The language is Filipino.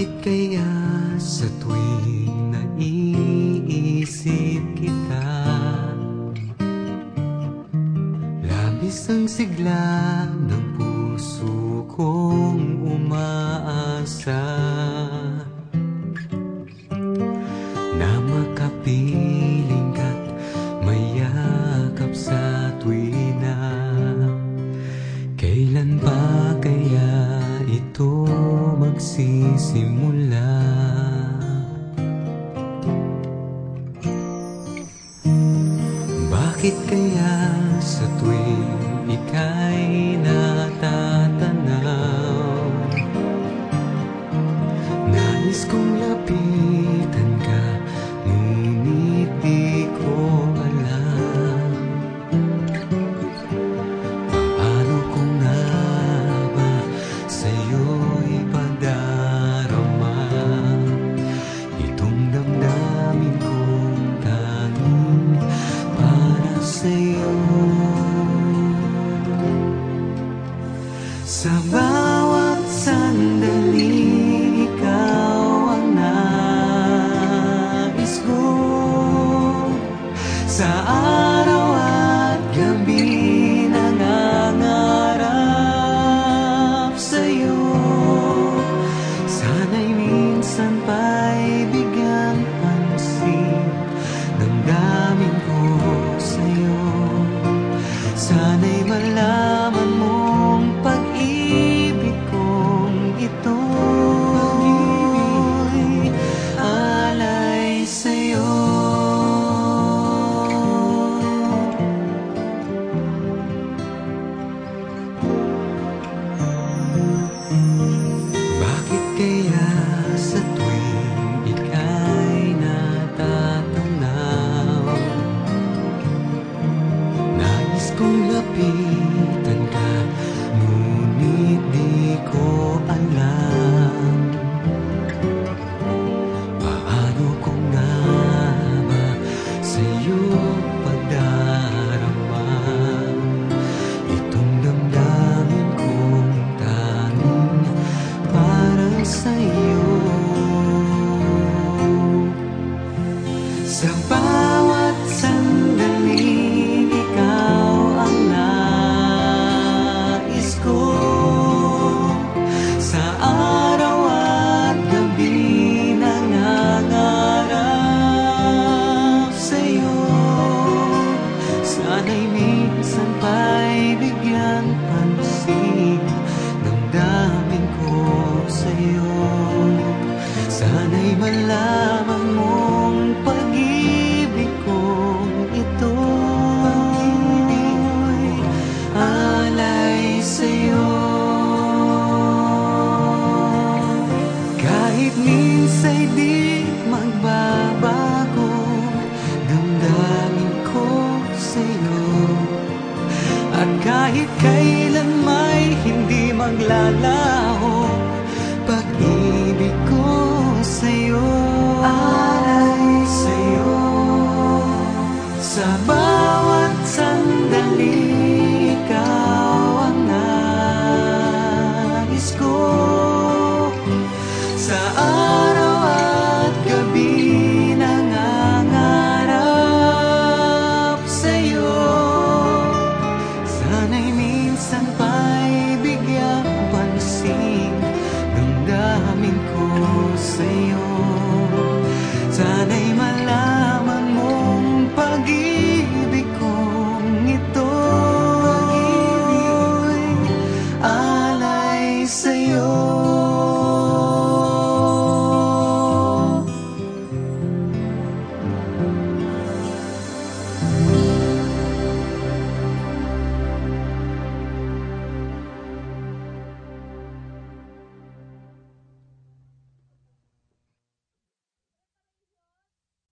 Bakit kaya sa tuwing naiisip kita, labis ang sigla ng puso kong umaasa na makapiling ka't mayakap sa tuwina. Kailan ba kaya ito magsisimula? Bakit kaya sa tuwing ika'y natatanaw, nais kong lapitan ka, ngunit di ko alam paano ko nga ba sa'yo'y padarama itong damdamin kong tanging para sa'yo. Sa bawat sandali ikaw ang nais ko, sa araw at gabi nangangarap sa'yo. Sana'y minsan pa'y bigyan pansin damdamin ko sa'yo. Sana'y malaman mong pag-ibig kong ito'y alay sa'yo. Bakit kaya sa tuwing ika'y natatanaw, nais kong lapitan ka, ngunit di ko alam paano ko nga ba sa'yo padarama itong damdamin kong tanging para sa'yo. Sa bawat sandali ikaw ang nais ko, sa araw at gabi nangangarap sa'yo. Sana'y minsan pa'y bigyan pansin damdamin ko sa'yo. Sana'y malaman mong pag-ibig kong ito'y alay sa'yo. Kahit minsa'y di magbabago damdamin ko sa'yo, at kahit kailan may hindi maglalaho pag-ibig ko sa'yo. Alay sa'yo. Sa bawat sandali